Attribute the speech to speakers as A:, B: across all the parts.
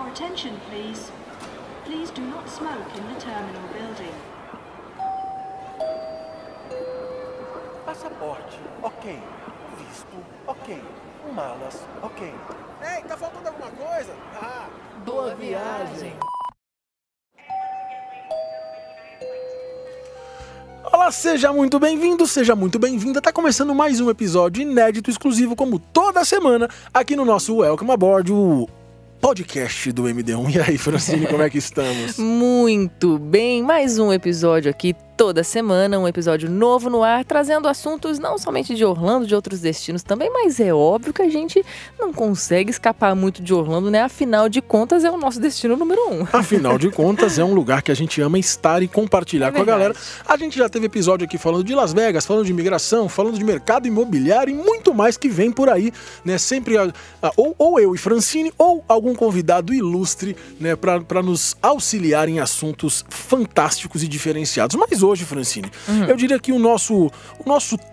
A: attention, please. Please do not smoke in the terminal building.
B: Passaporte, ok. Visto, ok. Malas, ok. Ei, tá faltando alguma coisa?
C: Boa viagem!
D: Olá, seja muito bem-vindo, seja muito bem-vinda. Tá começando mais um episódio inédito, exclusivo, como toda semana, aqui no nosso Welcome Aboard, o podcast do MD1. E aí, Francine, como é que estamos?
C: Muito bem, mais um episódio aqui toda semana, um episódio novo no ar, trazendo assuntos não somente de Orlando, de outros destinos também, mas é óbvio que a gente não consegue escapar muito de Orlando, né? Afinal de contas, é o nosso destino número 1.
D: Afinal de contas, é um lugar que a gente ama estar e compartilhar com a galera. A gente já teve episódio aqui falando de Las Vegas, falando de imigração, falando de mercado imobiliário e muito mais que vem por aí, né? Sempre ou eu e Francine, ou algum convidado ilustre, né? Para nos auxiliar em assuntos fantásticos e diferenciados. Mas hoje, Francine, eu diria que o nosso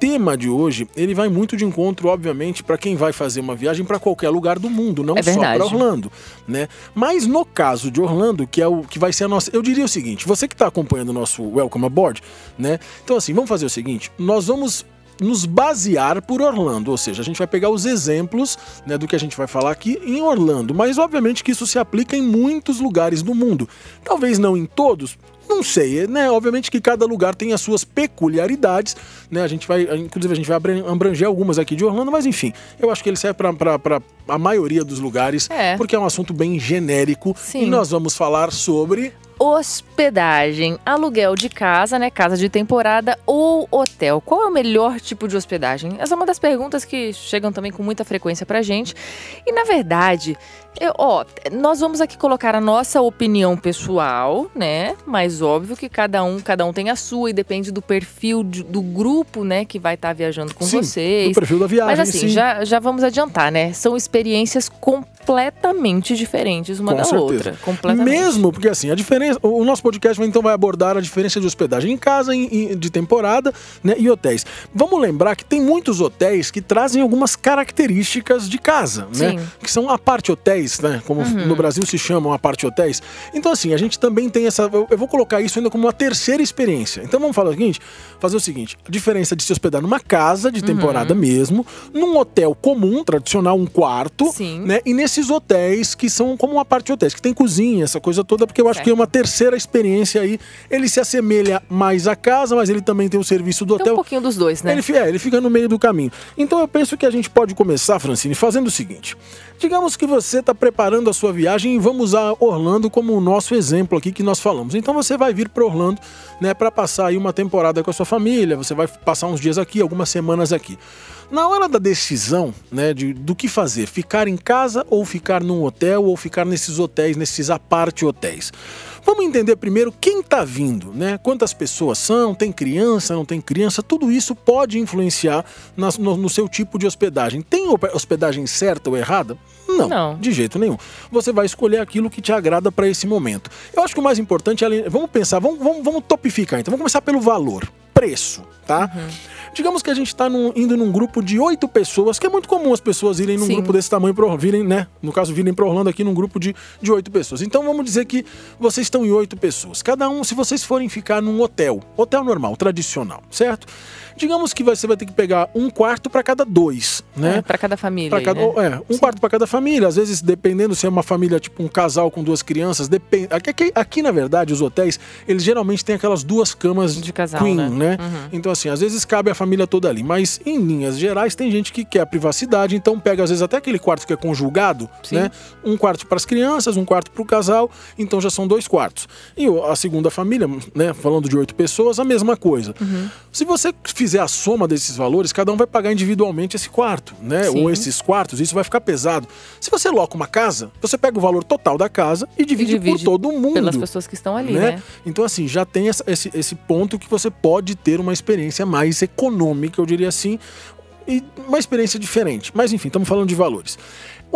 D: tema de hoje, ele vai muito de encontro, obviamente, para quem vai fazer uma viagem para qualquer lugar do mundo, não só para Orlando, né? Mas no caso de Orlando, que é o que vai ser a nossa, eu diria o seguinte, você que está acompanhando o nosso Welcome Aboard, né? Então assim, vamos fazer o seguinte, nós vamos nos basear por Orlando, ou seja, a gente vai pegar os exemplos, né, do que a gente vai falar aqui em Orlando, mas obviamente que isso se aplica em muitos lugares do mundo, talvez não em todos. Não sei, né? Obviamente que cada lugar tem as suas peculiaridades, né? Inclusive a gente vai abranger algumas aqui de Orlando, mas enfim, eu acho que ele serve para a maioria dos lugares, porque é um assunto bem genérico. Sim. E nós vamos falar sobre
C: hospedagem, aluguel de casa, né? Casa de temporada ou hotel. Qual é o melhor tipo de hospedagem? Essa é uma das perguntas que chegam também com muita frequência pra gente. E na verdade, nós vamos aqui colocar a nossa opinião pessoal, né? Mas óbvio que cada um tem a sua e depende do perfil do grupo, né? Que vai estar viajando com vocês.
D: Do perfil da viagem.
C: Mas assim, já vamos adiantar, né? São experiências completamente diferentes uma da outra. Completamente.
D: Mesmo porque assim, a diferença, o nosso podcast então vai abordar a diferença de hospedagem em casa, de temporada, né, e hotéis. Vamos lembrar que tem muitos hotéis que trazem algumas características de casa, né? Que são a parte hotéis, né? Como no Brasil se chamam a parte hotéis. Então assim, a gente também tem essa, eu vou colocar isso ainda como uma terceira experiência. Então vamos fazer o seguinte, a diferença de se hospedar numa casa de temporada mesmo, num hotel comum, tradicional, um quarto, né? E nesses hotéis que são como uma parte hotéis, que tem cozinha, essa coisa toda, porque eu acho que é uma terceira experiência aí. Ele se assemelha mais à casa, mas ele também tem o serviço do hotel.
C: Tem um pouquinho dos dois, né?
D: Ele fica no meio do caminho. Então eu penso que a gente pode começar, Francine, fazendo o seguinte. Digamos que você está preparando a sua viagem e vamos a Orlando como o nosso exemplo aqui que nós falamos. Então você vai vir para Orlando, né, para passar aí uma temporada com a sua família, você vai passar uns dias aqui, algumas semanas aqui. Na hora da decisão, né, do que fazer, ficar em casa ou ficar num hotel ou ficar nesses hotéis, nesses aparte hotéis. Vamos entender primeiro quem está vindo, né? Quantas pessoas são, tem criança, não tem criança, tudo isso pode influenciar no seu tipo de hospedagem. Tem hospedagem certa ou errada? Não, de jeito nenhum. Você vai escolher aquilo que te agrada para esse momento. Eu acho que o mais importante é, vamos pensar, vamos topificar então, vamos começar pelo valor. Preço, tá? Digamos que a gente está indo num grupo de 8 pessoas, que é muito comum as pessoas irem num grupo desse tamanho, virem para Orlando aqui num grupo de 8 pessoas. Então vamos dizer que vocês estão em 8 pessoas. Cada um, se vocês forem ficar num hotel normal, tradicional, certo? Digamos que você vai ter que pegar um quarto para cada 2, né?
C: Para cada família.
D: Quarto para cada família. Às vezes, dependendo se é uma família, tipo um casal com 2 crianças, depende. Aqui, na verdade, os hotéis, eles geralmente têm aquelas 2 camas
C: de casal,
D: queen, né? Então, assim, às vezes cabe a família toda ali. Mas, em linhas gerais, tem gente que quer a privacidade, então pega, às vezes, até aquele quarto que é conjugado, né? Um quarto para as crianças, um quarto para o casal, então já são 2 quartos. E a segunda família, né? Falando de 8 pessoas, a mesma coisa. Se você fizer a soma desses valores, cada um vai pagar individualmente esse quarto, né? Ou esses quartos, isso vai ficar pesado. Se você loca uma casa, você pega o valor total da casa e divide por todo mundo.
C: Pelas pessoas que estão ali, né?
D: Então, assim, já tem esse ponto que você pode ter uma experiência mais econômica, eu diria assim, e uma experiência diferente. Mas, enfim, estamos falando de valores.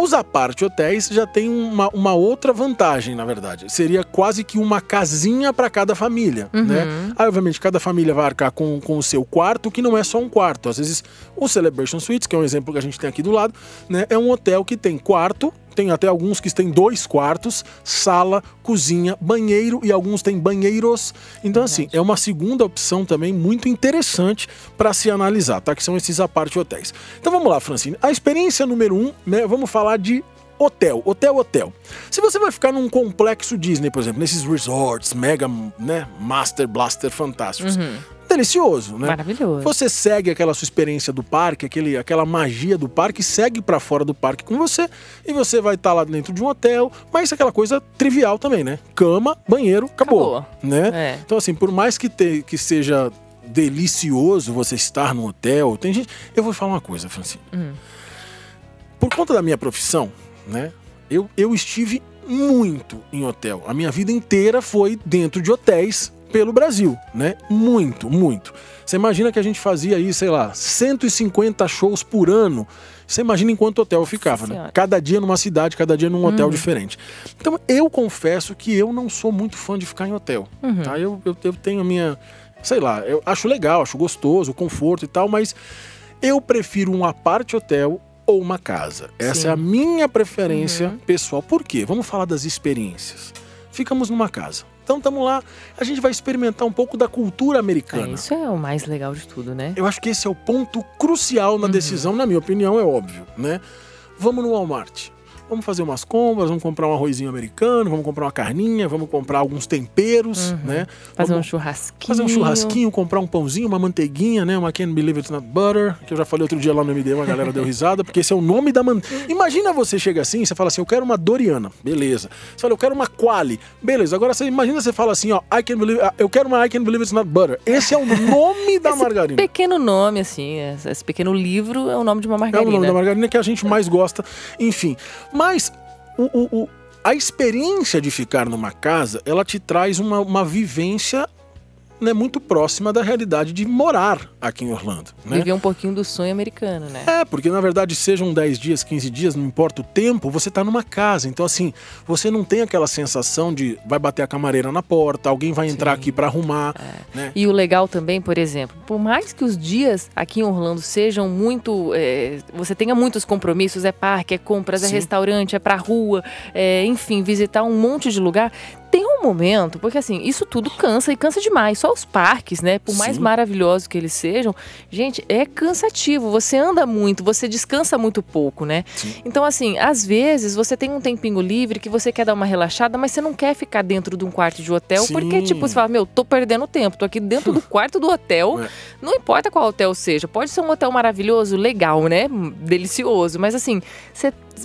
D: Os apart hotéis já tem uma outra vantagem, na verdade. Seria quase que uma casinha para cada família, né? Aí, obviamente, cada família vai arcar com o seu quarto, que não é só um quarto. Às vezes, o Celebration Suites, que é um exemplo que a gente tem aqui do lado, né? É um hotel que tem quarto, tem até alguns que têm 2 quartos, sala, cozinha, banheiro e alguns têm banheiros. Então, assim, é uma segunda opção também muito interessante para se analisar, tá? Que são esses apart hotéis. Então, vamos lá, Francine. A experiência número 1, né? Vamos falar de hotel. Se você vai ficar num complexo Disney, por exemplo, nesses resorts mega, né, Master Blaster fantásticos, delicioso, né?
C: Maravilhoso.
D: Você segue aquela sua experiência do parque, aquela magia do parque, segue pra fora do parque com você, e você vai estar lá dentro de um hotel, mas aquela coisa trivial também, né? Cama, banheiro, acabou. Né?
C: É.
D: Então, assim, por mais que seja delicioso você estar no hotel, tem gente... Eu vou falar uma coisa, Francine. Por conta da minha profissão, né? Eu estive muito em hotel. A minha vida inteira foi dentro de hotéis pelo Brasil, né? Muito, muito. Você imagina que a gente fazia aí, sei lá, 150 shows por ano. Você imagina em quanto hotel eu ficava, né? Cada dia numa cidade, cada dia num hotel diferente. Então, eu confesso que eu não sou muito fã de ficar em hotel, tá? Eu tenho a minha... Sei lá, eu acho legal, acho gostoso, conforto e tal, mas eu prefiro um apart hotel ou uma casa. Essa é a minha preferência pessoal. Por quê? Vamos falar das experiências. Ficamos numa casa. Então estamos lá, a gente vai experimentar um pouco da cultura americana.
C: Isso é o mais legal de tudo, né?
D: Eu acho que esse é o ponto crucial na decisão, na minha opinião, é óbvio, né? Vamos no Walmart. Vamos fazer umas compras, vamos comprar um arrozinho americano, vamos comprar uma carninha, vamos comprar alguns temperos, né?
C: Fazer
D: vamos
C: um churrasquinho.
D: Fazer um churrasquinho, comprar um pãozinho, uma manteiguinha, né? Uma Can't Believe It's Not Butter, que eu já falei outro dia lá no MD, uma galera deu risada, porque esse é o nome da manteiga. Imagina você chega assim, você fala assim, eu quero uma Doriana, beleza. Você fala, eu quero uma Qualy, beleza. Agora você imagina você fala assim, ó, eu quero uma I Can't Believe It's Not Butter. Esse é o nome da margarina.
C: Pequeno nome, assim, esse pequeno livro é o nome de uma margarina.
D: É o nome da margarina que a gente mais gosta, enfim. Mas a experiência de ficar numa casa, ela te traz uma vivência, né, muito próxima da realidade de morar aqui em Orlando, né?
C: Viver um pouquinho do sonho americano, né?
D: É, porque na verdade sejam 10 dias, 15 dias, não importa o tempo, você tá numa casa. Então assim, você não tem aquela sensação de vai bater a camareira na porta, alguém vai entrar aqui para arrumar, né?
C: E o legal também, por exemplo, por mais que os dias aqui em Orlando sejam muito... você tenha muitos compromissos, é parque, é compras, é restaurante, é pra rua, enfim, visitar um monte de lugar... Tem um momento, porque assim, isso tudo cansa e cansa demais. Só os parques, né? Por mais maravilhosos que eles sejam, gente, é cansativo. Você anda muito, você descansa muito pouco, né? Sim. Então, assim, às vezes você tem um tempinho livre que você quer dar uma relaxada, mas você não quer ficar dentro de um quarto de hotel, porque, tipo, você fala, tô perdendo tempo, tô aqui dentro do quarto do hotel, não importa qual hotel seja. Pode ser um hotel maravilhoso, legal, né? Delicioso, mas assim,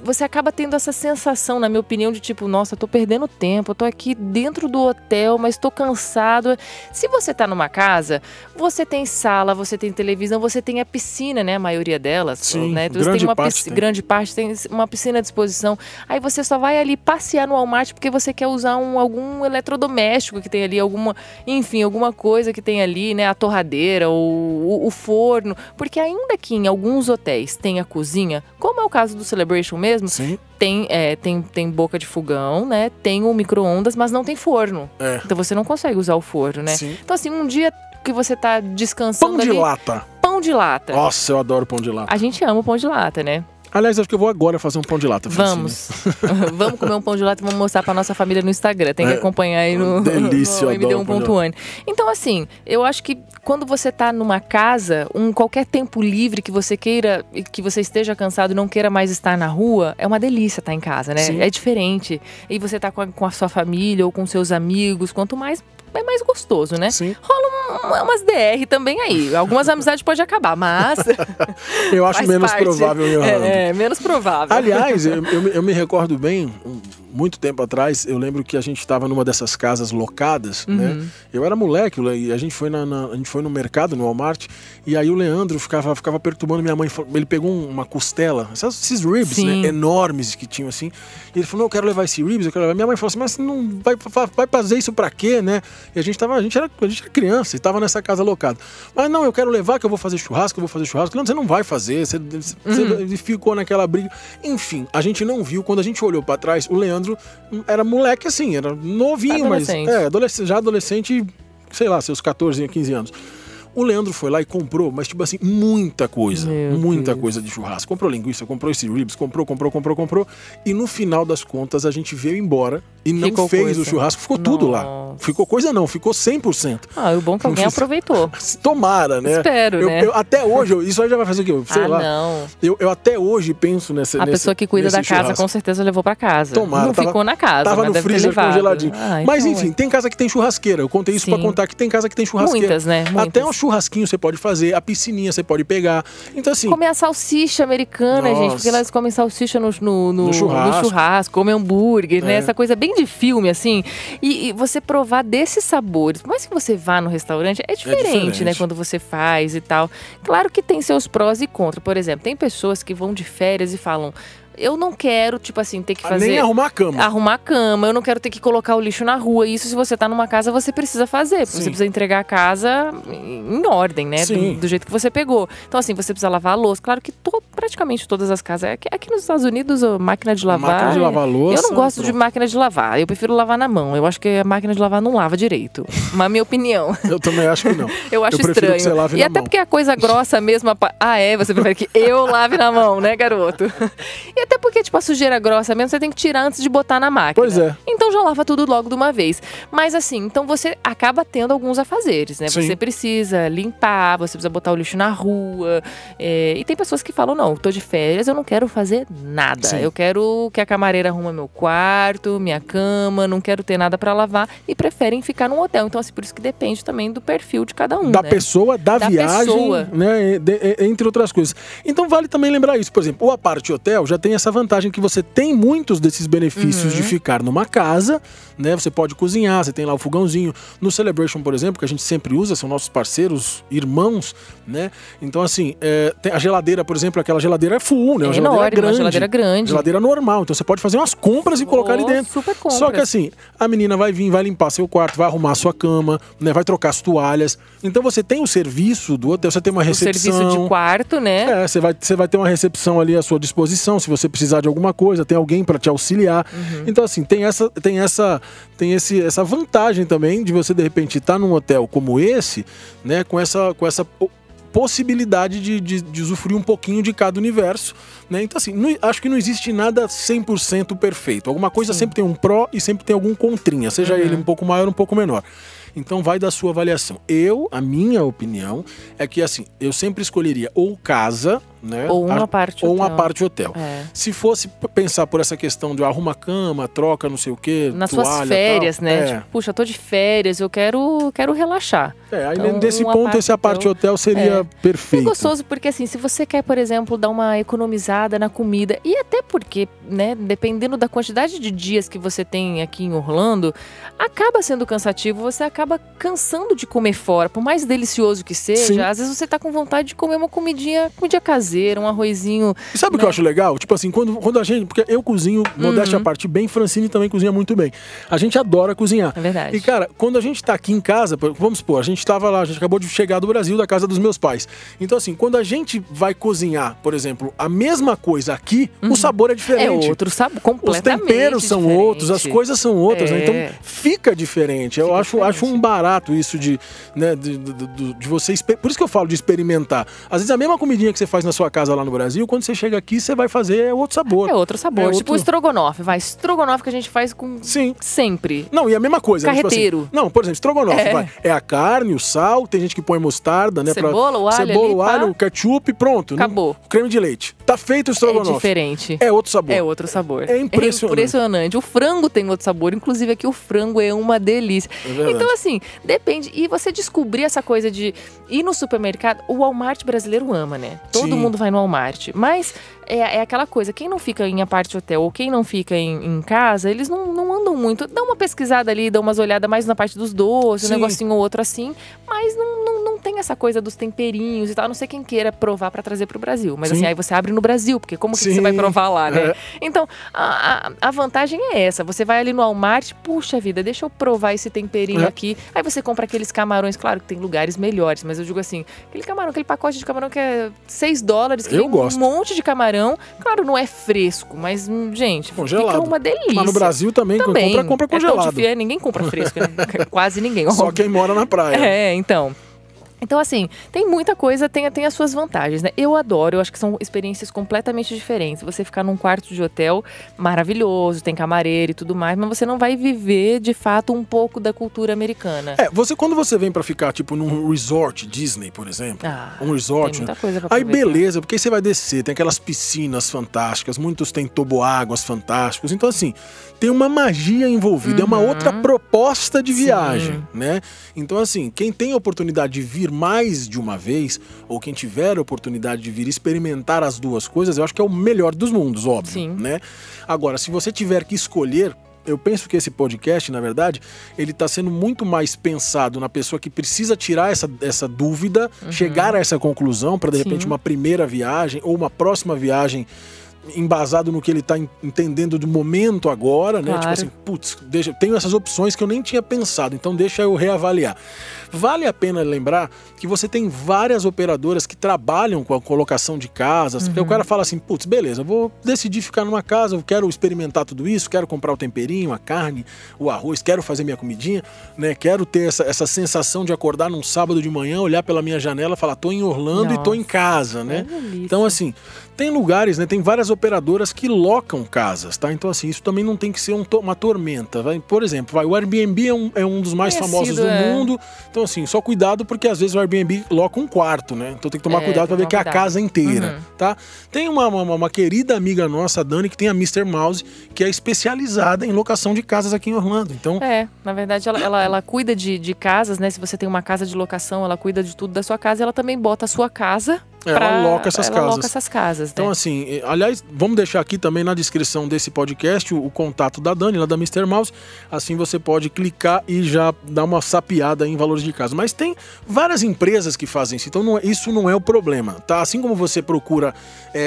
C: você acaba tendo essa sensação, na minha opinião, de tipo, nossa, tô perdendo tempo, eu tô aqui dentro do hotel, mas tô cansado. Se você tá numa casa, você tem sala, você tem televisão, você tem a piscina, né? A maioria delas.
D: Sim,
C: né? Você tem uma grande parte tem uma piscina à disposição. Aí você só vai ali passear no Walmart porque você quer usar algum eletrodoméstico que tem ali, alguma coisa que tem ali, né? A torradeira ou o forno. Porque ainda que em alguns hotéis tem a cozinha, como é o caso do Celebration mesmo, tem boca de fogão, né? Tem o micro-ondas, mas não tem forno. Então você não consegue usar o forno, né? Sim. Então assim, um dia que você tá descansando ali... Pão de lata.
D: Nossa, eu adoro pão de lata.
C: A gente ama o pão de lata, né?
D: Aliás, acho que eu vou agora fazer um pão de lata.
C: Vamos. Vamos comer um pão de lata e vamos mostrar pra nossa família no Instagram. Tem que acompanhar aí no MD1.1. Então, assim, eu acho que quando você tá numa casa, qualquer tempo livre que você queira, que você esteja cansado e não queira mais estar na rua, é uma delícia estar em casa, né? Sim. É diferente. E você tá com a sua família ou com seus amigos, quanto mais... é mais gostoso, né? Sim. Rola umas DR também aí. Algumas amizades podem acabar, mas...
D: eu acho menos provável em Orlando.
C: Menos provável.
D: Aliás, eu me recordo bem, muito tempo atrás, eu lembro que a gente estava numa dessas casas locadas, né? Eu era moleque, e a gente foi no mercado, no Walmart, e aí o Leandro ficava perturbando minha mãe. Ele pegou uma costela, esses ribs, né, enormes que tinham assim, e ele falou, não, eu quero levar esse ribs, eu quero levar. Minha mãe falou assim, mas você não vai fazer isso pra quê, né? E a gente era criança, e tava nessa casa locada. Mas não, eu quero levar, que eu vou fazer churrasco. Não, você não vai fazer, você ficou naquela briga. Enfim, a gente não viu, quando a gente olhou pra trás, o Leandro era moleque assim, era novinho, mas já adolescente, sei lá, seus 14, 15 anos. O Leandro foi lá e comprou, mas tipo assim, muita coisa de churrasco. Comprou linguiça, comprou esse ribs, comprou. E no final das contas, a gente veio embora e não fez o churrasco. Ficou tudo lá. Ficou coisa não, ficou 100%.
C: O bom é que alguém aproveitou.
D: Tomara, né?
C: Espero, né?
D: Até hoje, isso aí já vai fazer o quê? Sei lá.
C: Não.
D: Eu até hoje penso
C: A pessoa que cuida da casa, com certeza, levou pra casa.
D: Tomara.
C: Não ficou na casa,
D: tava
C: mas
D: no freezer congeladinho. Mas enfim, tem casa que tem churrasqueira. Eu contei isso pra contar que tem casa que tem churrasqueira.
C: Muitas, né?
D: Até um churrasquinho você pode fazer, a piscininha você pode pegar. Então assim... Comer
C: a salsicha americana, gente, porque elas comem salsicha no churrasco, comem hambúrguer, né? Essa coisa bem de filme, assim. E você provar desses sabores. Por mais que você vá no restaurante, é diferente, né? Quando você faz e tal. Claro que tem seus prós e contras. Por exemplo, tem pessoas que vão de férias e falam... Eu não quero, tipo assim, ter que fazer...
D: Nem arrumar a cama.
C: Arrumar a cama. Eu não quero ter que colocar o lixo na rua. Isso, se você tá numa casa, você precisa fazer. Você precisa entregar a casa em ordem, né? Do jeito que você pegou. Então, assim, você precisa lavar a louça. Claro que praticamente todas as casas... Aqui nos Estados Unidos, a máquina de lavar...
D: Máquina de lavar louça...
C: Eu não gosto de máquina de lavar. Eu prefiro lavar na mão. Eu acho que a máquina de lavar não lava direito. Mas minha opinião.
D: Eu também acho que não.
C: Eu acho estranho.
D: Que você lave
C: e
D: na
C: até
D: mão.
C: porque a coisa grossa mesmo... Você prefere que eu lave na mão, né, garoto? E até porque, tipo, a sujeira grossa mesmo, você tem que tirar antes de botar na máquina.
D: Pois é.
C: Então já lava tudo logo de uma vez. Mas assim, então você acaba tendo alguns afazeres, né? Você precisa limpar, você precisa botar o lixo na rua. E tem pessoas que falam, não, tô de férias, eu não quero fazer nada. Eu quero que a camareira arruma meu quarto, minha cama, não quero ter nada pra lavar e preferem ficar num hotel. Então assim, por isso que depende também do perfil de cada um,
D: da
C: né?
D: pessoa, da viagem, né? Entre outras coisas. Então vale também lembrar isso. Por exemplo, o Apart Hotel já tem essa vantagem que você tem muitos desses benefícios de ficar numa casa, né? Você pode cozinhar, você tem lá o fogãozinho. No Celebration, por exemplo, que a gente sempre usa, são nossos parceiros, irmãos, né? Então, assim, tem a geladeira, por exemplo, aquela geladeira é full, né? Uma geladeira grande. Geladeira normal. Então, você pode fazer umas compras e colocar ali dentro.
C: Super compras.
D: Só que, assim, a menina vai vir, vai limpar seu quarto, vai arrumar sua cama, né? Vai trocar as toalhas. Então, você tem o serviço do hotel, você tem uma recepção.
C: O serviço de quarto, né?
D: Você vai ter uma recepção ali à sua disposição, se você precisar de alguma coisa, tem alguém para te auxiliar. Então, assim, tem essa vantagem também de você, de repente, estar num hotel como esse, né, com essa possibilidade de usufruir um pouquinho de cada universo, né? Então, assim, acho que não existe nada 100% perfeito. Alguma coisa sempre tem um pró e sempre tem algum contrinha, seja ele um pouco maior ou um pouco menor. Então vai da sua avaliação. A minha opinião é que, assim, eu sempre escolheria ou casa, né?
C: Ou uma parte
D: ou uma parte hotel. Se fosse pensar por essa questão de arruma a cama, troca não sei o quê,
C: nas
D: toalha,
C: suas férias,
D: tal,
C: né? Tipo, puxa, tô de férias, eu quero relaxar.
D: Aí
C: então,
D: desse ponto, esse apart hotel seria perfeito.
C: É gostoso porque, assim, se você quer, por exemplo, dar uma economizada na comida, e até porque, né, dependendo da quantidade de dias que você tem aqui em Orlando, acaba sendo cansativo, você acaba cansando de comer fora, por mais delicioso que seja, às vezes você tá com vontade de comer uma comidinha caseira, um arrozinho.
D: E sabe o que eu acho legal? Tipo assim, quando a gente... Porque eu cozinho, modéstia à parte, bem, Francine também cozinha muito bem. A gente adora cozinhar.
C: É verdade.
D: E, cara, quando a gente tá aqui em casa, vamos supor, a gente tava lá, a gente acabou de chegar do Brasil, da casa dos meus pais. Então, assim, quando a gente vai cozinhar, por exemplo, a mesma coisa aqui, o sabor é diferente.
C: É outro sabor, completamente.
D: Os temperos são
C: diferente.
D: outros, as coisas são outras, né? Então fica diferente. Eu acho um barato isso de você... Por isso que eu falo de experimentar. Às vezes a mesma comidinha que você faz na sua casa lá no Brasil, quando você chega aqui, você vai fazer outro sabor.
C: É outro sabor. Tipo o estrogonofe, estrogonofe que a gente faz com...
D: Sim.
C: Sempre.
D: Não, e a mesma coisa.
C: Carreteiro.
D: Tipo assim, não, por exemplo, estrogonofe, é a carne, o sal, tem gente que põe mostarda, né?
C: Cebola, o alho
D: Cebola, o alho, ketchup, pronto.
C: Acabou.
D: Creme de leite. Tá feito o estrogonofe.
C: É diferente.
D: É outro sabor.
C: É outro sabor.
D: É impressionante.
C: O frango tem outro sabor. Inclusive aqui o frango é uma delícia.
D: É verdade.
C: Então, assim, assim, depende. E você descobrir essa coisa de ir no supermercado, o Walmart brasileiro ama, né? Todo
D: Sim.
C: mundo vai no Walmart. Mas é aquela coisa, quem não fica em apart hotel ou quem não fica em casa, eles não andam muito. Dão uma pesquisada ali, dão umas olhadas mais na parte dos doces,
D: Sim.
C: um negocinho ou outro assim. Mas não tem essa coisa dos temperinhos e tal. A não sei quem queira provar pra trazer pro Brasil. Mas
D: Sim.
C: assim, aí você abre no Brasil, porque como que
D: Sim.
C: você vai provar lá, né?
D: É.
C: Então, a vantagem é essa. Você vai ali no Walmart, puxa vida, deixa eu provar esse temperinho aqui. Aí você compra aqueles camarões, claro que tem lugares melhores, mas eu digo assim, aquele pacote de camarão que é $6, que
D: Eu
C: vem
D: gosto.
C: um monte de camarão. Claro, não é fresco, mas, gente,
D: Congelado.
C: fica uma delícia.
D: Mas no Brasil também compra congelado.
C: Ninguém compra fresco, né? Quase ninguém.
D: Só
C: óbvio.
D: quem mora na praia.
C: Então... Então, assim, tem muita coisa, tem as suas vantagens, né? Eu adoro, eu acho que são experiências completamente diferentes. Você ficar num quarto de hotel maravilhoso, tem camareiro e tudo mais, mas você não vai viver, de fato, um pouco da cultura americana.
D: Quando você vem pra ficar, tipo, num resort Disney, por exemplo, um resort,
C: tem muita coisa pra
D: aí
C: aproveitar.
D: beleza, porque aí você vai descer, tem aquelas piscinas fantásticas, muitos têm toboáguas fantásticos, então assim, tem uma magia envolvida, é uma outra proposta de viagem, né? Então assim, quem tem a oportunidade de vir mais de uma vez, ou quem tiver a oportunidade de vir experimentar as duas coisas, eu acho que é o melhor dos mundos, óbvio,
C: Sim.
D: né? Agora, se você tiver que escolher, eu penso que esse podcast, na verdade, ele está sendo muito mais pensado na pessoa que precisa tirar essa dúvida, chegar a essa conclusão para, de repente,
C: Sim.
D: uma primeira viagem ou uma próxima viagem embasado no que ele está entendendo do momento agora, né?
C: Claro.
D: Tipo assim, putz, tenho essas opções que eu nem tinha pensado, então deixa eu reavaliar. Vale a pena lembrar que você tem várias operadoras que trabalham com a colocação de casas, porque o cara fala assim, putz, beleza, eu vou decidir ficar numa casa, eu quero experimentar tudo isso, quero comprar o temperinho, a carne, o arroz, quero fazer minha comidinha, né? Quero ter essa sensação de acordar num sábado de manhã, olhar pela minha janela e falar, tô em Orlando e tô em casa, né? Então, assim, tem lugares, né? Tem várias operadoras que locam casas, tá? Então, assim, isso também não tem que ser uma tormenta. Por exemplo, o Airbnb é um dos mais famosos do mundo. Então, assim, só cuidado porque às vezes o Airbnb loca um quarto, né? Então tem que tomar cuidado pra ver que é a casa inteira, tá? Tem uma querida amiga nossa, a Dani, que tem a Mr. Mouse, que é especializada em locação de casas aqui em Orlando. Então,
C: na verdade, ela cuida de casas, né? Se você tem uma casa de locação, ela cuida de tudo da sua casa e ela também bota a sua casa.
D: Ela loca essas
C: casas.
D: Então,
C: né?
D: assim, aliás, vamos deixar aqui também na descrição desse podcast o contato da Dani, lá da Mr. Mouse. Assim você pode clicar e já dar uma sapeada em valores de casa. Mas tem várias empresas que fazem isso, então isso não é o problema, tá? Assim como você procura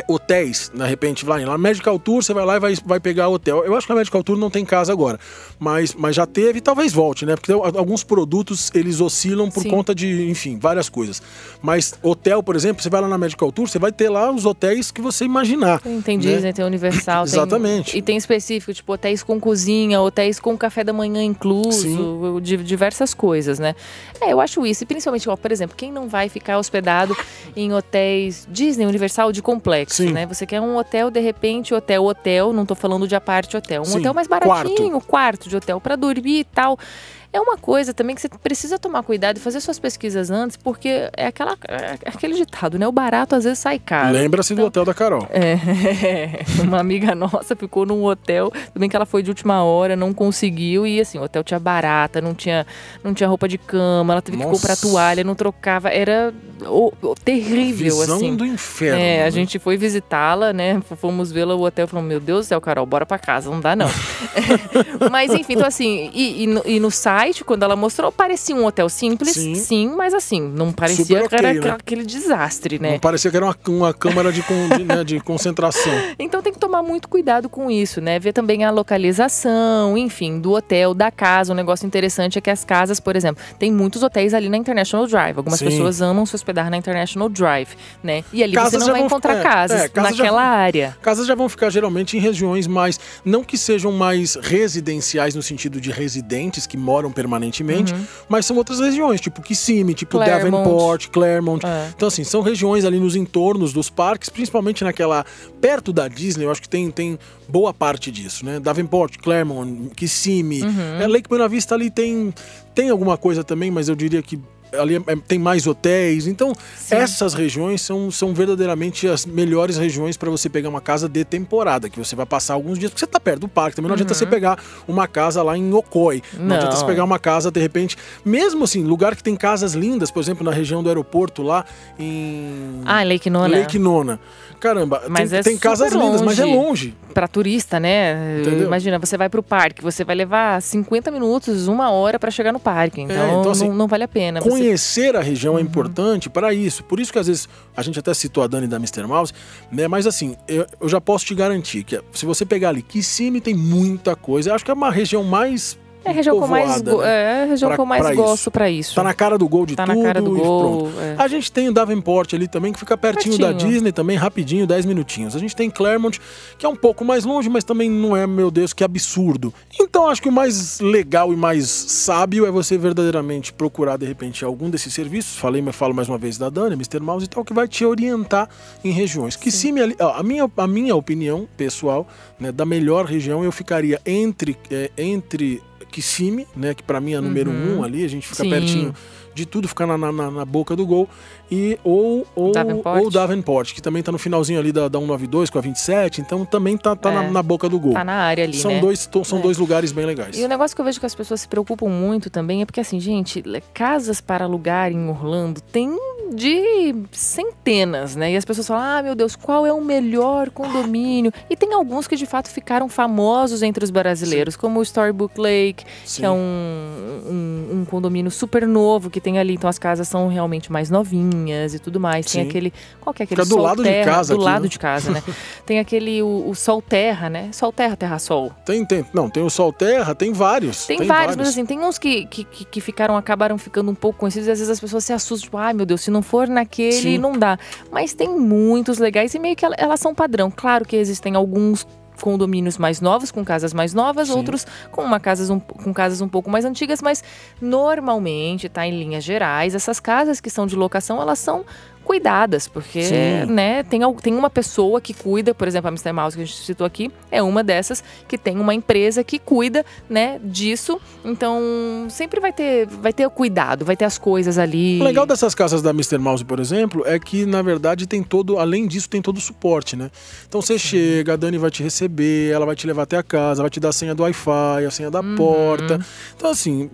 D: hotéis, de repente, lá na Medical Tour, você vai lá e vai pegar hotel. Eu acho que a Medical Tour não tem casa agora, mas já teve e talvez volte, né? Porque alguns produtos, eles oscilam por conta de, enfim, várias coisas. Mas hotel, por exemplo, você vai lá na Medical Tour, você vai ter lá os hotéis que você imaginar.
C: Tem Disney, tem Universal.
D: Exatamente.
C: E tem específico, tipo hotéis com cozinha, hotéis com café da manhã incluso, diversas coisas, né? Eu acho isso. E principalmente, por exemplo, quem não vai ficar hospedado em hotéis Disney, Universal de complexo, né? Você quer um hotel, de repente, hotel, não tô falando de apart hotel. Um hotel mais baratinho, quarto de hotel pra dormir e tal. É uma coisa também que você precisa tomar cuidado e fazer suas pesquisas antes, porque é aquele ditado, né? O barato às vezes sai caro.
D: Lembra-se do hotel da Carol.
C: Uma amiga nossa ficou num hotel, também que ela foi de última hora, não conseguiu, e assim, o hotel tinha barata, não tinha roupa de cama, ela teve que comprar toalha, não trocava, era terrível,
D: Visão
C: assim.
D: do inferno.
C: A gente foi visitá-la, né? Fomos vê-la no hotel e falamos, meu Deus do céu, Carol, bora pra casa, não dá não. Mas enfim, então assim, e no site, quando ela mostrou, parecia um hotel simples, sim, mas assim, não parecia que era aquele desastre, né?
D: Não parecia que era uma câmara de concentração.
C: Então tem que tomar muito cuidado com isso, né? Ver também a localização, enfim, do hotel, da casa. Um negócio interessante é que as casas, por exemplo, tem muitos hotéis ali na International Drive. Algumas pessoas amam se hospedar na International Drive, né? E ali casas você não vai encontrar casas naquela área.
D: Casas já vão ficar geralmente em regiões mais, não que sejam mais residenciais no sentido de residentes que moram permanentemente, mas são outras regiões, tipo Kissimmee, tipo Davenport, Claremont. Então assim, são regiões ali nos entornos dos parques, principalmente perto da Disney, eu acho que tem boa parte disso, né? Davenport, Claremont, Kissimmee, Lake Buena Vista ali tem alguma coisa também, mas eu diria que ali tem mais hotéis. Então, essas regiões são verdadeiramente as melhores regiões para você pegar uma casa de temporada, que você vai passar alguns dias, porque você tá perto do parque. Também não adianta você pegar uma casa lá em Ocói. Não adianta você pegar uma casa, de repente, mesmo assim, lugar que tem casas lindas, por exemplo, na região do aeroporto lá em...
C: Lake Nona.
D: Lake Nona. Caramba,
C: mas
D: tem casas lindas, mas é longe.
C: Pra turista, né?
D: Entendeu?
C: Imagina, você vai pro parque, você vai levar 50 minutos, 1 hora pra chegar no parque. Então,
D: assim,
C: não vale a pena.
D: Conhecer a região é importante para isso. Por isso que às vezes a gente até citou a Dani da Mr. Mouse, né? Mas assim, eu já posso te garantir que se você pegar ali, Kissimmee tem muita coisa. Eu acho que é uma região mais...
C: É a região que eu mais gosto pra isso.
D: Tá na cara do gol de tudo.
C: Tá na cara do gol.
D: A gente tem o Davenport ali também, que fica pertinho da Disney também, rapidinho, 10 minutinhos. A gente tem Claremont, que é um pouco mais longe, mas também não é, meu Deus, que absurdo. Então acho que o mais legal e mais sábio é você verdadeiramente procurar, de repente, algum desses serviços. Falo mais uma vez da Dani, Mr. Mouse e tal, que vai te orientar em regiões. Kissimmee ali, a minha opinião pessoal, né, da melhor região, eu ficaria entre Kissimmee, né, que pra mim é número 1 ali, a gente fica pertinho de tudo, ficar na boca do gol, ou Davenport, que também tá no finalzinho ali da 192 com a 27, então também tá na boca do gol.
C: Tá na área ali,
D: são
C: né?
D: Dois lugares bem legais.
C: E o negócio que eu vejo que as pessoas se preocupam muito também é porque, assim, gente, casas para alugar em Orlando tem de centenas, né? E as pessoas falam, meu Deus, qual é o melhor condomínio? E tem alguns que de fato ficaram famosos entre os brasileiros, como o Storybook Lake, que é um condomínio super novo que tem ali, então as casas são realmente mais novinhas e tudo mais. Tem aquele, qual que é aquele?
D: Fica do lado de casa.
C: Do lado de casa, né? Tem aquele, o Sol Terra, né? Sol Terra, Terra Sol.
D: Tem o Sol Terra, tem vários.
C: Tem vários, mas assim, tem uns que acabaram ficando um pouco conhecidos e às vezes as pessoas se assustam, tipo, meu Deus, se não for naquele, não dá. Mas tem muitos legais e meio que elas são padrão. Claro que existem alguns condomínios mais novos, com casas mais novas, outros com casas um pouco mais antigas, mas normalmente, em linhas gerais, essas casas que são de locação, elas são cuidadas, porque né, tem uma pessoa que cuida, por exemplo, a Mr. Mouse que a gente citou aqui, é uma dessas que tem uma empresa que cuida, né, disso, então sempre vai ter cuidado, vai ter as coisas ali.
D: O legal dessas casas da Mr. Mouse, por exemplo, é que na verdade além disso, tem todo o suporte, né? Então você chega, a Dani vai te receber, ela vai te levar até a casa, vai te dar a senha do Wi-Fi, a senha da porta. Então assim,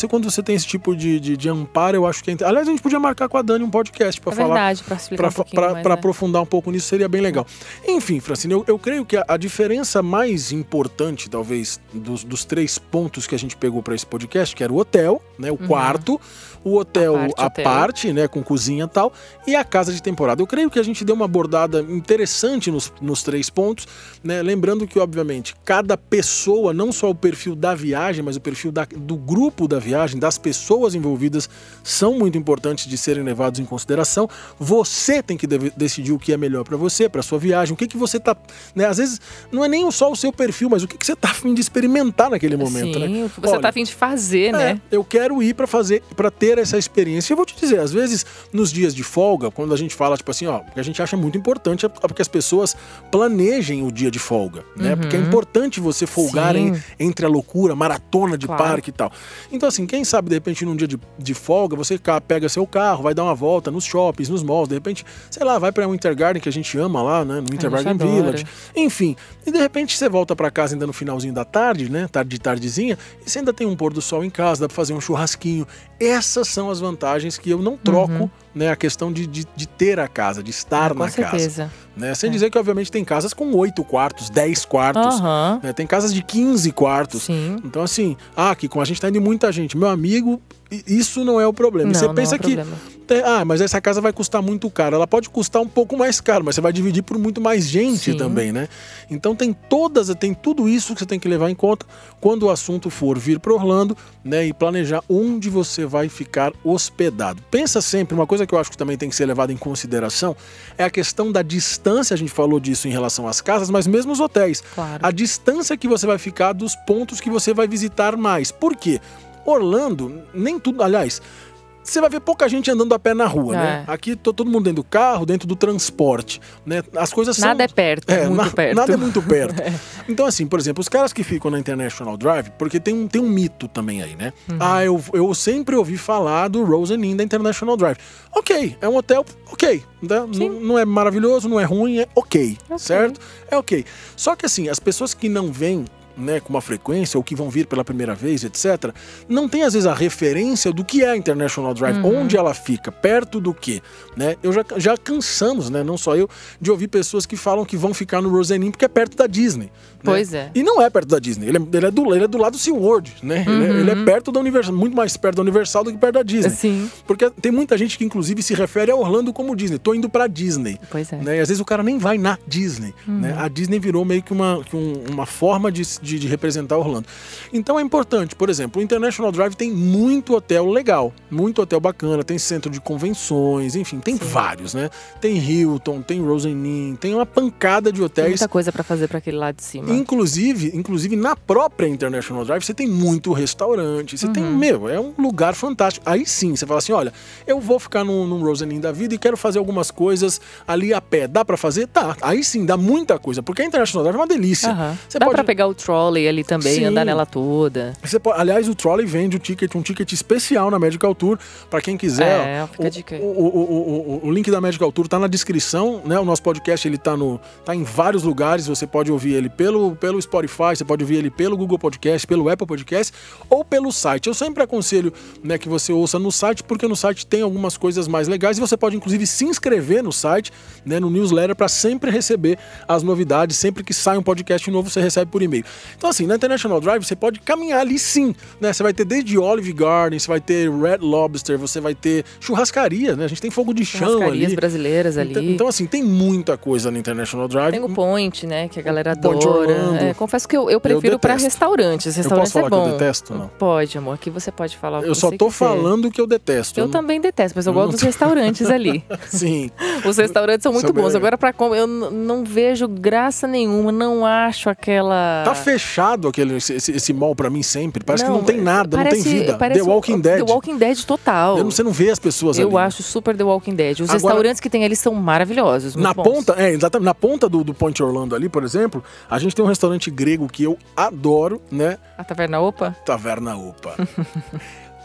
D: quando você tem esse tipo de amparo, eu acho que aliás, a gente podia marcar com a Dani um podcast para
C: verdade, para explicar um pouquinho mais,
D: para aprofundar um pouco nisso, seria bem legal. Enfim, Francine, eu creio que a diferença mais importante, talvez, dos 3 pontos que a gente pegou para esse podcast, que era o hotel, né, o quarto, o hotel à parte, né, com cozinha e tal, e a casa de temporada. Eu creio que a gente deu uma abordada interessante nos 3 pontos, né, lembrando que, obviamente, cada pessoa, não só o perfil da viagem, mas o perfil do grupo da viagem, das pessoas envolvidas, são muito importantes de serem levados em consideração. Você tem que decidir o que é melhor para você, para sua viagem, o que você tá, né, às vezes não é nem só o seu perfil, mas o que você tá a fim de experimentar naquele momento, né?
C: O que você tá a fim de fazer, né?
D: Eu quero ir para ter essa experiência. E eu vou te dizer, às vezes, nos dias de folga, quando a gente fala, tipo assim, o que a gente acha muito importante é porque as pessoas planejem o dia de folga, né? Porque é importante você folgar entre a loucura, maratona de parque e tal. Então, assim, quem sabe, de repente, num dia de folga, você pega seu carro, vai dar uma volta nos shoppings, nos malls, de repente, sei lá, vai pra Winter Garden, que a gente ama lá, né? No Winter Garden Village. Enfim, e de repente você volta pra casa ainda no finalzinho da tarde, né? Tardezinha, e você ainda tem um pôr do sol em casa, dá pra fazer um churrasquinho. Essas são as vantagens que eu não troco, né? A questão de ter a casa, de estar na casa. Né? Sem dizer que, obviamente, tem casas com 8 quartos, 10 quartos. Né? Tem casas de 15 quartos. Então, assim, aqui com a gente tá indo muita gente. Meu amigo, isso não é o problema. Você pensa que... mas essa casa vai custar muito caro. Ela pode custar um pouco mais caro, mas você vai dividir por muito mais gente também, né? Então tem tudo isso que você tem que levar em conta quando o assunto for vir para Orlando, né? E planejar onde você vai ficar hospedado. Pensa sempre, uma coisa que eu acho que também tem que ser levada em consideração é a questão da distância. A gente falou disso em relação às casas, mas mesmo os hotéis. A distância que você vai ficar dos pontos que você vai visitar mais. Por quê? Orlando, nem tudo, aliás, você vai ver pouca gente andando a pé na rua, né? Aqui todo mundo dentro do carro, dentro do transporte, né? As coisas são...
C: Nada é perto, muito perto.
D: Nada é muito perto. Então, assim, por exemplo, os caras que ficam na International Drive, porque tem um mito também aí, né? Eu sempre ouvi falar do Rosen Inn da International Drive. Ok, é um hotel, ok. Né? Não é maravilhoso, não é ruim, é ok, certo? É ok. Só que, assim, as pessoas que não vêm, né, com uma frequência, ou que vão vir pela primeira vez, etc., não tem às vezes a referência do que é a International Drive, onde ela fica, perto do quê, né? Eu já cansamos, né, não só eu, de ouvir pessoas que falam que vão ficar no Rosen Inn porque é perto da Disney. Né?
C: Pois é.
D: E não é perto da Disney, ele é do lado do SeaWorld, né? Ele é perto da Universal, muito mais perto da Universal do que perto da Disney.
C: Sim.
D: Porque tem muita gente que inclusive se refere a Orlando como Disney, tô indo pra Disney.
C: Pois é.
D: Né? E às vezes o cara nem vai na Disney, né? A Disney virou meio que uma forma de representar Orlando. Então é importante, por exemplo, o International Drive tem muito hotel legal, muito hotel bacana, tem centro de convenções, enfim, tem vários, né? Tem Hilton, tem Rosen Inn, tem uma pancada de hotéis.
C: Tem muita coisa pra fazer pra aquele lado de cima.
D: Inclusive na própria International Drive você tem muito restaurante, você tem, é um lugar fantástico. Aí sim, você fala assim, olha, eu vou ficar num Rosen Inn da vida e quero fazer algumas coisas ali a pé. Dá pra fazer? Tá. Aí sim, dá muita coisa, porque a International Drive é uma delícia.
C: Dá pra pegar o trolley ali também, andar nela toda.
D: Aliás, o trolley vende um ticket especial na Medical Tour, pra quem quiser.
C: Fica a dica aí.
D: O link da Medical Tour tá na descrição, né? O nosso podcast ele tá em vários lugares, você pode ouvir ele pelo Spotify, você pode ouvir ele pelo Google Podcast, pelo Apple Podcast ou pelo site. Eu sempre aconselho, né, que você ouça no site, porque no site tem algumas coisas mais legais e você pode inclusive se inscrever no site, né, no newsletter, para sempre receber as novidades. Sempre que sai um podcast novo, você recebe por e-mail. Então, assim, na International Drive você pode caminhar ali sim, né? Você vai ter desde Olive Garden, você vai ter Red Lobster, você vai ter churrascaria, né? A gente tem fogo de chão ali.
C: Churrascarias brasileiras ali.
D: Então, assim, tem muita coisa na International Drive.
C: Tem o Point, né? Que a galera
D: Point
C: adora. Confesso que eu prefiro para restaurantes. Restaurantes
D: eu posso falar
C: é bom.
D: que eu detesto? Não.
C: Pode, amor. Aqui você pode falar o que
D: eu só
C: você
D: tô
C: quiser.
D: falando que eu detesto.
C: Eu também detesto, mas eu gosto dos restaurantes ali.
D: Sim.
C: Os restaurantes são muito bons. Agora, eu não vejo graça nenhuma, não acho aquela...
D: Tá fechado esse mall pra mim sempre. Parece que não tem nada, não tem vida.
C: The
D: Walking Dead.
C: The Walking Dead total.
D: Você não vê as pessoas ali.
C: Eu acho super The Walking Dead. Os restaurantes que tem ali são maravilhosos, muito bons.
D: Exatamente. Na ponta do Point Orlando ali, por exemplo, a gente tem um restaurante grego que eu adoro, né?
C: A Taverna Opa?
D: Taverna Opa.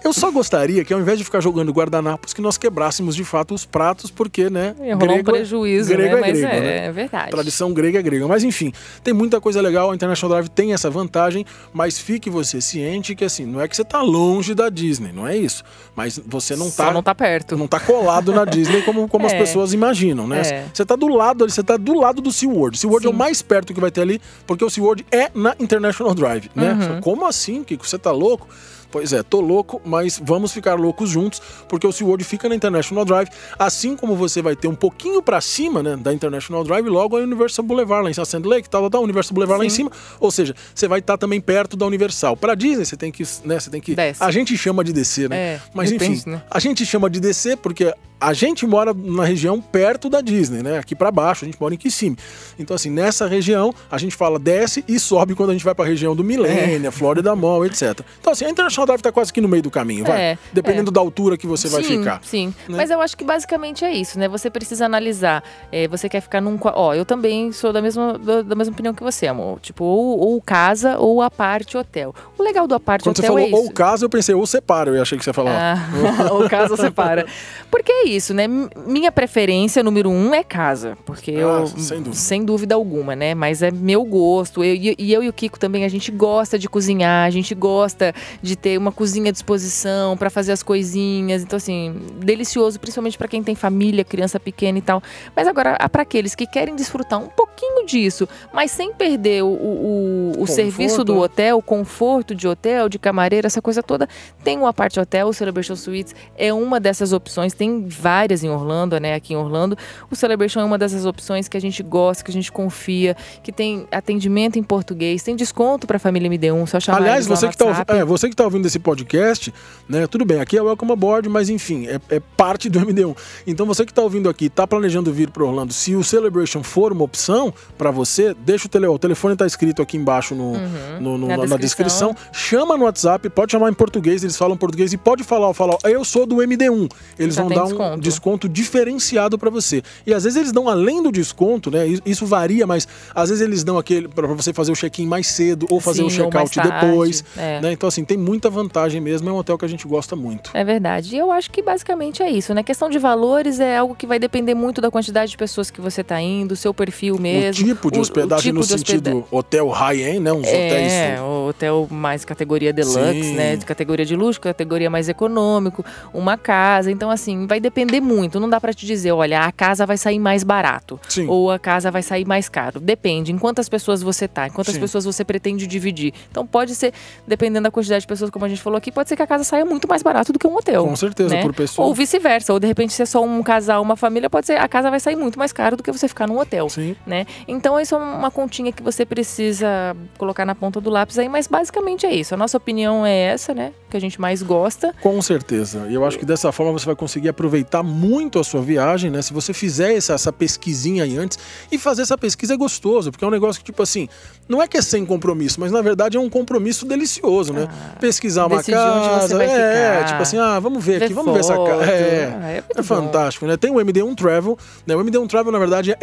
D: Eu só gostaria que, ao invés de ficar jogando guardanapos, que nós quebrássemos de fato os pratos, porque, né?
C: Rolar um prejuízo,
D: grego,
C: né? Mas
D: grego,
C: é verdade.
D: Tradição grega é grega. Mas enfim, tem muita coisa legal. A International Drive tem essa vantagem, mas fique você ciente que, assim, não é que você tá longe da Disney, não é isso. Mas você não tá...
C: Só não tá perto.
D: Não tá colado na Disney como as pessoas imaginam, né? Você tá do lado ali, você tá do lado do SeaWorld. SeaWorld é o mais perto que vai ter ali, porque o SeaWorld é na International Drive, né? Como assim, Kiko? Você tá louco? Pois é, tô louco, mas vamos ficar loucos juntos, porque o SeaWorld fica na International Drive, assim como você vai ter um pouquinho pra cima, né, da International Drive, logo a Universal Boulevard lá em Sand Lake, Universal Boulevard lá em cima, ou seja, você vai estar também perto da Universal. Pra Disney, você tem que, né,
C: Desce.
D: A gente chama de descer, né? Mas
C: depende,
D: enfim,
C: né?
D: a gente chama de descer porque a gente mora na região perto da Disney, né? Aqui pra baixo, a gente mora em Kissimmee. Então, assim, nessa região, a gente fala desce e sobe quando a gente vai pra região do Millennium, Florida Mall, etc. Então, assim, a International Drive tá quase aqui no meio do caminho, vai. Dependendo da altura que você vai ficar.
C: Sim,
D: né?
C: Mas eu acho que basicamente é isso, né? Você precisa analisar. Você quer ficar num... eu também sou da mesma opinião que você, amor. Tipo, ou casa ou a parte hotel. O legal do a parte
D: quando
C: hotel
D: você falou
C: é isso.
D: ou casa, eu pensei ou separa, eu achei que você ia falar.
C: Ou casa ou separa. Porque é isso, né? Minha preferência número 1 é casa. Porque sem dúvida alguma, né? Mas é meu gosto. Eu e o Kiko também, a gente gosta de cozinhar, a gente gosta de ter uma cozinha à disposição para fazer as coisinhas. Então, assim, delicioso, principalmente para quem tem família, criança pequena e tal. Mas agora, para aqueles que querem desfrutar um pouquinho disso, mas sem perder o serviço do hotel, o conforto de hotel, de camareira, essa coisa toda, tem o Apart Hotel, o Celebration Suites é uma dessas opções. Tem várias em Orlando, né? Aqui em Orlando. O Celebration é uma dessas opções que a gente gosta, que a gente confia, que tem atendimento em português, tem desconto para a família MD1, só chamar.
D: Aliás, você que tá ouvindo esse podcast, né? Tudo bem, aqui é Welcome Aboard, mas enfim, é parte do MD1. Então você que está ouvindo aqui, está planejando vir para Orlando, se o Celebration for uma opção para você, deixa o telefone está escrito aqui embaixo na descrição. Chama no WhatsApp, pode chamar em português, eles falam português, e pode falar, eu sou do MD1. Eles vão dar um desconto diferenciado para você. E às vezes eles dão além do desconto, né? Isso varia, mas às vezes eles dão aquele para você fazer o check-in mais cedo ou fazer o check-out depois. Né? Então, assim, tem muita vantagem mesmo. É um hotel que a gente gosta muito. É
C: verdade. E eu acho que basicamente é isso, né? Questão de valores é algo que vai depender muito da quantidade de pessoas que você está indo, seu perfil mesmo.
D: O tipo de hospedagem no sentido hotel high-end, né? Uns hotéis.
C: O hotel mais categoria deluxe, né? De categoria de luxo, categoria mais econômico, uma casa. Então, assim, vai depender muito. Não dá para te dizer, olha, a casa vai sair mais barato.
D: Sim.
C: Ou a casa vai sair mais caro. Depende em quantas pessoas você tá, em quantas pessoas você pretende dividir. Então, pode ser, dependendo da quantidade de pessoas, como a gente falou aqui, pode ser que a casa saia muito mais barato do que um hotel.
D: Com certeza,
C: né?
D: por pessoa.
C: Ou vice-versa. Ou, de repente, se é só um casal, uma família, pode ser a casa vai sair muito mais caro do que você ficar num hotel.
D: Sim.
C: Né? Então, isso é uma continha que você precisa colocar na ponta do lápis aí, mas basicamente é isso. A nossa opinião é essa, né? Que a gente mais gosta.
D: Com certeza. E eu acho que dessa forma você vai conseguir aproveitar muito a sua viagem, né? Se você fizer essa pesquisinha aí antes, e fazer essa pesquisa é gostoso, porque é um negócio que, tipo assim, não é que é sem compromisso, mas na verdade é um compromisso delicioso, né? Pesquisar uma casa, tipo assim, vamos ver aqui, vamos ver essa casa. É fantástico, né? Tem o MD1 Travel, né? O MD1 Travel, na verdade,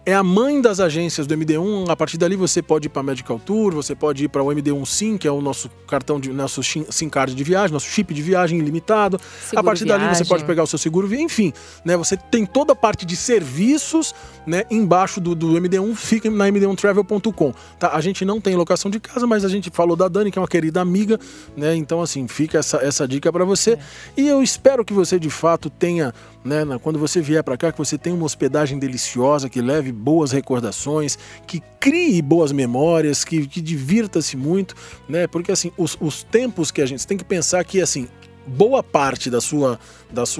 D: é a mãe das agências do MD1. A partir dali você pode ir para Medical Tour, você pode ir para o MD1 SIM, que é o nosso cartão nosso SIM card de viagem, nosso chip de viagem ilimitado. A partir dali você pode pegar o seu seguro, enfim, né? Você tem toda a parte de serviços, né, embaixo do MD1, fica na md1travel.com, tá? A gente não tem locação de casa, mas a gente falou da Dani, que é uma querida amiga, né? Então, assim, fica essa dica para você. E eu espero que você, de fato, tenha, né, quando você vier para cá, que você tenha uma hospedagem deliciosa, que leve boas recordações, que crie boas memórias, que divirta-se muito, né? Porque, assim, os tempos que a gente tem que pensar que, assim, boa parte da sua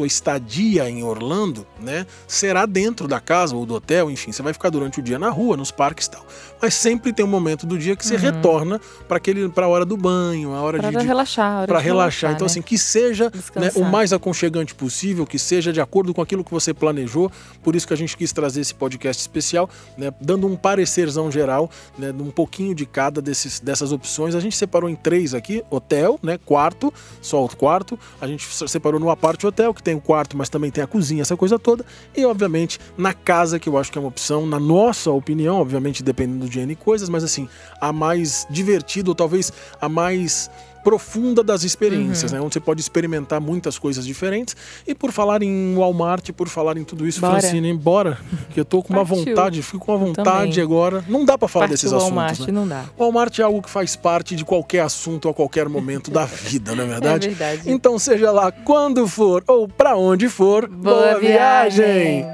D: estadia em Orlando, né, será dentro da casa ou do hotel, enfim, você vai ficar durante o dia na rua, nos parques e tal. Mas sempre tem um momento do dia que você retorna para a hora do banho, a hora de
C: relaxar,
D: para relaxar. Então,
C: né?
D: Assim, que seja, né, o mais aconchegante possível, que seja de acordo com aquilo que você planejou. Por isso que a gente quis trazer esse podcast especial, né, dando um parecerzão geral, né, um pouquinho de cada dessas opções. A gente separou em 3 aqui: hotel, né, quarto, só o quarto. A gente separou no apart hotel, que tem o quarto, mas também tem a cozinha, essa coisa toda. E, obviamente, na casa, que eu acho que é uma opção, na nossa opinião, obviamente, dependendo de N coisas, mas, assim, a mais divertida, ou talvez a mais profunda das experiências, né? Onde você pode experimentar muitas coisas diferentes. E por falar em Walmart, por falar em tudo isso, Francine, bora, que eu tô com uma vontade, fico com uma vontade agora. Não dá pra falar desses assuntos,
C: Walmart,
D: né?
C: Não dá.
D: Walmart é algo que faz parte de qualquer assunto a qualquer momento da vida, não é verdade?
C: É verdade.
D: Então, seja lá quando for ou pra onde for, boa viagem!